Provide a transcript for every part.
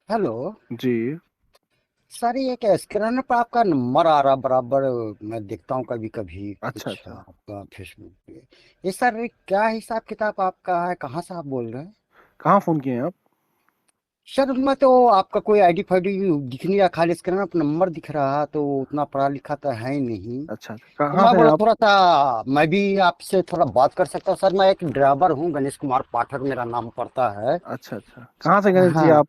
Hello. जी। Sir ये क्या scanner पर आपका नंबर आ रहा बराबर। मैं देखता हूँ कभी कभी अच्छा कुछ अच्छा। आपका फेसबुक पे। ये सर ये क्या हिसाब किताब आपका है, कहाँ से आप बोल रहे हैं? कहाँ फोन किए हैं आप? सर उसमें तो आपका कोई आईडी फाईडी दिख नहीं रहा, खाली स्क्रैनर पर नंबर दिख रहा, तो उतना पढ़ा लिखा तो है ही नहीं। अच्छा अच्छा, तो कहाँ मैं से हैं बोला आप? थोड़ा सा मैं भी आपसे थोड़ा बात कर सकता हूँ। सर मैं एक ड्राइवर हूँ, गणेश कुमार पाठक मेरा नाम पड़ता है। अच्छा अच्छा, कहाँ से गणेश जी हाँ आप?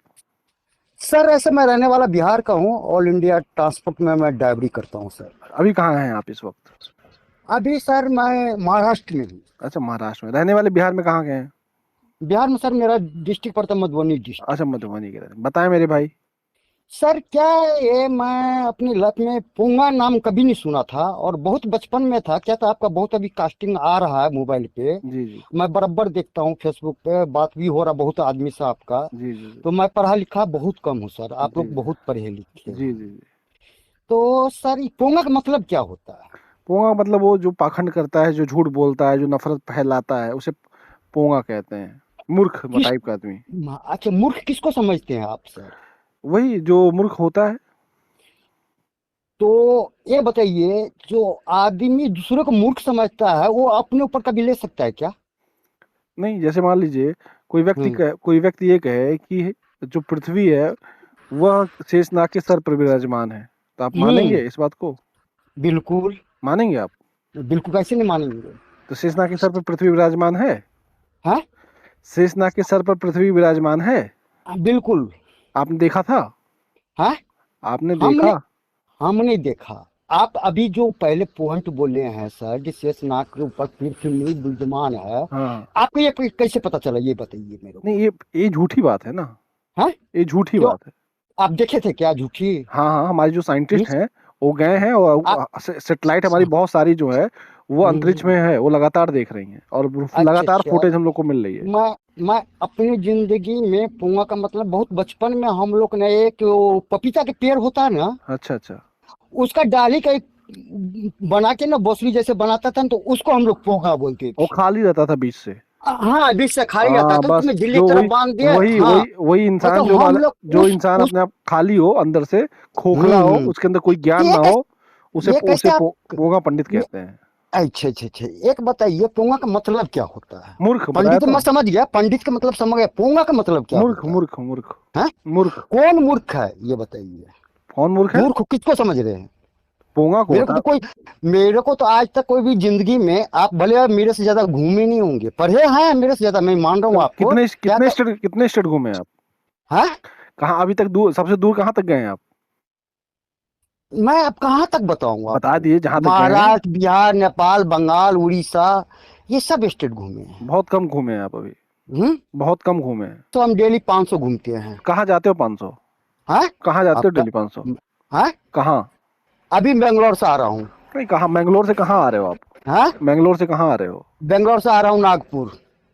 सर, ऐसे मैं रहने वाला बिहार का हूँ। ऑल इंडिया ट्रांसपोर्ट में मैं ड्राइवरी करता हूँ सर। अभी कहाँ हैं आप इस वक्त? अभी सर मैं महाराष्ट्र में हूँ। अच्छा, महाराष्ट्र में रहने वाले, बिहार में कहाँ गए हैं? बिहार में सर मेरा डिस्ट्रिक्ट पड़ता है मधुबनी डिस्ट्रिक्ट। अच्छा, मधुबनी के रहने, बताएं मेरे भाई। सर क्या है, ये मैं अपनी लाइफ में पूंगा नाम कभी नहीं सुना था, और बहुत बचपन में था। क्या था आपका, बहुत अभी कास्टिंग आ रहा है मोबाइल पे। जी जी मैं बराबर देखता हूँ फेसबुक पे, बात भी हो रहा बहुत आदमी से आपका। जी जी तो मैं पढ़ा लिखा बहुत कम हूँ सर, आप जी लोग बहुत पढ़े लिखे जी हैं। जी जी। तो सर ये पोंगा का मतलब क्या होता है? पोंगा मतलब वो जो पाखंड करता है, जो झूठ बोलता है, जो नफरत फैलाता है, उसे पोंगा कहते हैं। मूर्ख किस टाइप का आदमी। अच्छा, मूर्ख किसको समझते हैं आप सर? वही जो मूर्ख होता है। तो ये बताइए, जो आदमी दूसरे को मूर्ख समझता है वो अपने ऊपर कभी ले सकता है क्या? नहीं, जैसे मान लीजिए हम्म। कोई व्यक्ति ये कहे कि जो पृथ्वी है वह शेषनाग के सर पर विराजमान है, तो आप हम्म। मानेंगे इस बात को? बिल्कुल। मानेंगे आप? बिल्कुल, कैसे नहीं मानेंगे? तो शेषनाग के सर पर पृथ्वी विराजमान है? है। शेषनाग के सर पर पृथ्वी विराजमान है। बिल्कुल। आपने देखा था? है। आपने हमने देखा? हमने देखा। आप अभी जो पहले पॉइंट बोले हैं सर, कि शेषनाग के ऊपर पृथ्वी विद्यमान है, हाँ। आपको ये कैसे पता चला, ये बताइए मेरे नहीं, को। ये झूठी बात है ना। है। ये झूठी क्यों? बात है। आप देखे थे क्या झूठी? हाँ हाँ, हमारे जो हम्म? साइंटिस्ट हैं वो गए हैं, आप। और सेटेलाइट हमारी बहुत सारी जो है वो अंतरिक्ष हम्म। में है, वो लगातार देख रही हैं, और अच्छा लगातार अच्छा। फुटेज हम लोग को मिल रही है। मैं अपनी जिंदगी में पुंगा का मतलब, बहुत बचपन में हम लोग ने एक वो पपीता के पेड़ होता है ना, अच्छा अच्छा। उसका डाली का एक बना के ना बोसड़ी जैसे बनाता था ना, तो उसको हम लोग पोंगा बोलते वो थे। खाली रहता था बीच से। हाँ, बीच से खाली रहता हाँ, था, बस उसमें दिल्ली जो की तरफ वही बांध दिए। वही हाँ। वही वही इंसान तो हम लोग जो इंसान उस अपने आप खाली हो अंदर से, खोखला हो, हम्म। उसके अंदर कोई तो ज्ञान ना हो, ये कैसे आप पोगा पंडित कहते हैं। अच्छा अच्छा अच्छा, एक बताइए पोंगा का मतलब क्या होता है? मूर्ख, बताया पंडित तो। मैं समझ गया, पंडित का मतलब समझ गया, पोंगा का मतलब क्या मूर्ख होता मूर्ख मूर्ख। है? हैं? मूर्ख। कौन मूर्ख है ये बताइए? कौन मूर्ख है? मूर्ख किसको समझ रहे हैं? पोंगा को मेरे को होता तो है। कोई मेरे को तो आज तक कोई भी जिंदगी में, आप भले मेरे से ज्यादा घूमे नहीं होंगे, पढ़े हैं मेरे से ज्यादा, मैं मान रहा हूँ आपको। क्या कर कितने स्टेट घूमे आप? है? कहाँ अभी तक, दूर, सबसे दूर कहाँ तक गए हैं आप? मैं अब कहाँ तक बताऊँ बता आपको? दिए जहां तक गए हैं। महाराष्ट्र, बिहार, नेपाल, बंगाल, उड़ीसा, ये सब स्टेट घूमे हैं। बहुत कम घूमे हैं आप अभी। हम्म। बहुत कम घूमे हैं। तो हम डेली 500 घूमते हैं। कहाँ जाते हो 500? हैं? कहाँ जाते हो आपका। डेली 500? हैं? कहाँ? अभी बेंगलोर से आ रहा हूँ। नहीं, कहाँ, मैंगलोर से कहाँ आ रहे हो आप? हैं? मैंगलोर से कहाँ आ रहे हो? बेंगलोर से आ रहा हूँ नागपुर।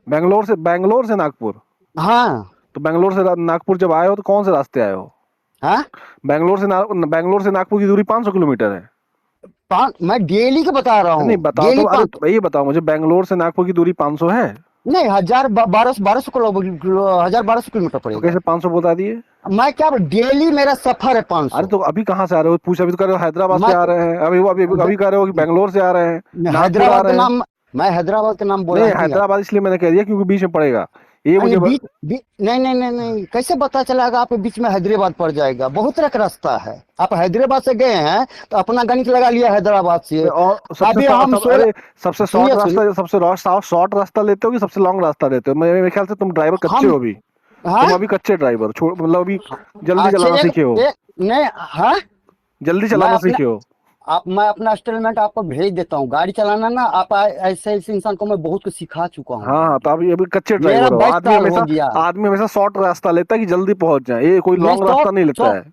बैंगलोर से नागपुर? हाँ। तो बैंगलोर से नागपुर जब आए हो तो कौन से रास्ते आए हो? हाँ। बैंगलोर से नागपुर की दूरी 500 किलोमीटर है। मैं डेली का बता रहा नहीं, हूँ, बताओ तो, डेली अरे 500। तो ये बताओ मुझे, बैंगलोर से नागपुर की दूरी 500 है? नहीं, 1,000 1200 किलो 1,000 1200 किलोमीटर तो पड़ेगा। कैसे 500 बता दिए? मैं क्या, डेली मेरा सफर है पाँच अरे सौ तो अभी कहाँ से आ रहे हो, पूछ, अभी तो कह रहे हो हैदराबाद से मैं आ रहे हैं, अभी कह रहे हो कि बैंगलोर से आ रहे हैं, नागपुर आ हैदराबाद का रहे हैं। नाम मैं हैदराबाद का नाम बोला नहीं, ही नहीं हैदराबाद आपको। इसलिए मैंने कह दिया क्योंकि बीच में पड़ेगा। ये नहीं, मुझे नहीं नहीं नहीं नहीं, कैसे पता चलेगा आपके बीच में हैदराबाद पड़ जाएगा? बहुत तरह का रास्ता है। आप हैदराबाद से गए हैं तो अपना गणित लगा लिया हैदराबाद से। और अभी हम अरे सबसे शॉर्ट सुनिए सुनिए। रास्ता, शॉर्ट रास्ता लेते हो कि सबसे लॉन्ग रास्ता लेते हो? मेरे ख्याल से तुम ड्राइवर कच्चे हम। हो अभी। हाँ। तुम अभी कच्चे ड्राइवर, छोड़, मतलब अभी जल्दी अच्छा, चलाना सीखे हो। एक नहीं। हाँ। जल्दी मैं चलाना अपना सीखे हो। मैं अपना इंस्टॉलमेंट आपको भेज देता हूँ, गाड़ी चलाना ना। आप ऐसे ऐसे इंसान को मैं बहुत कुछ सिखा चुका हूँ हाँ हाँ, तो गाड़ी। अभी अभी कच्चे मेरा ड्राइवर हो। 22 साल हो गया। आदमी हमेशा शॉर्ट रास्ता लेता है कि जल्दी पहुंच जाए, ये कोई नहीं, लॉन्ग सौ रास्ता नहीं सौ लेता है।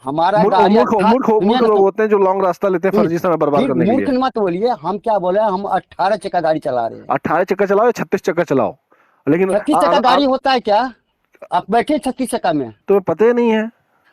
हमारा गाड़ी सुनिए मूर्ख ना, लोग होते हैं जो लॉन्ग रास्ता लेते हैं फर्जी समय बर्बाद फिर करने के मूर्ख लिए। मत बोलिए। हम क्या बोले, हम 18 चक्का गाड़ी चला रहे हैं। 18 चक्कर चलाओ या 36 चक्कर चलाओ, लेकिन 36 चक्का गाड़ी होता है क्या? आप बैठे 36 चक्का में? तुम्हें पता ही नहीं है।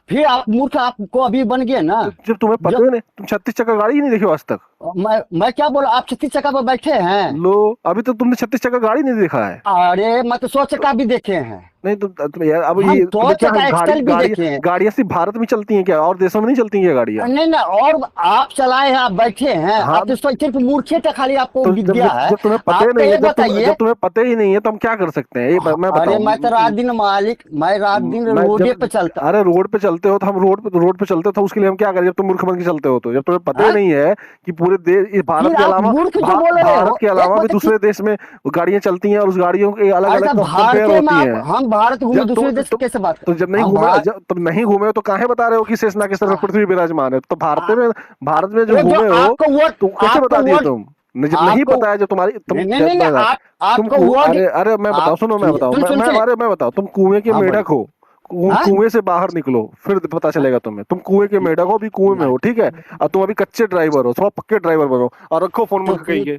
फिर आप मूर्ख आपको अभी बन गए ना। तो जब तुम्हें पता जब ही नहीं, तुम 36 चक्कर गाड़ी ही नहीं देखी हो आज तक? मैं क्या बोला, आप 36 चक्का पर बैठे हैं? लो, अभी तो तुमने 36 चक्का गाड़ी नहीं देखा है। अरे मैं तो 100 चक्का भी देखे हैं। नहीं तो यार, अब हम ये 100 तुम्हें क्या, चक्का गाड़ी एक्सल भी गाड़ी देखे हैं। गाड़ियां सिर्फ भारत में चलती हैं क्या, और देशों में नहीं चलती हैं क्या गाड़ियां? नहीं ना, और आप चलाए हैं, आप बैठे हैं, हाँ, आप तो सिर्फ मूर्खे का खाली आपको तो जब विद्या जब है। जब तुम्हें पता ही आपका नहीं है, ये बताइए। जब तुम्हें पता ही नहीं है तो हम क्या कर सकते हैं, ये मैं अरे बताऊं। मैं तो रात दिन मालिक, मैं रात दिन मैं रोडे जब पे चलता। अरे रोड पे चलते हो तो हम रोड पे चलते हो तो उसके लिए हम क्या करें, जब तुम मूर्ख बन के चलते हो तो, जब तुम्हें पता ही हाँ? नहीं है कि पूरे देश, इस भारत फिर के आप अलावा मूर्ख जो बोल रहे भारत हो, के एक अलावा भी बात कि दूसरे देश में गाड़ियां चलती हैं और उस गाड़ियों के अलग अरे अलग तो कंपेयर भारतीय में होती आप, हैं। हम भारत घूमे, जब दूसरे देश की कैसे बात तो जब कर, नहीं हम घूमे, भारत। जब तुम नहीं घूमे हो तो काहे बता रहे हो कि शेषनाग के सर पर पृथ्वी विराजमान है? तो भारत में जो वो जो घूमे हो आपको वर्ड, तो कैसे आपको बता दिए वर्ड, तुम? जब नहीं आपको पता है, जब तुम्हारी तुम नहीं नहीं नहीं जब नहीं, मैं तुम आपको वर्ड, अरे अरे मैं बताऊं, आप सुनो मैं सुनिए, बताऊं, सुन सुनिए। मैं बताऊं, तुम कुएं के हाँ बोलिए। मेढक हो। हाँ कुएं से बाहर निकलो, फिर पता चलेगा तुम्हें। तुम कुएं के मेढक हो, अभी कुएं में हो, ठीक है? और तुम अभी कच्चे ड्राइवर हो, थोड़ा पक्के ड्राइवर बनो और रखो फोन तो मुर्ख कहीं के।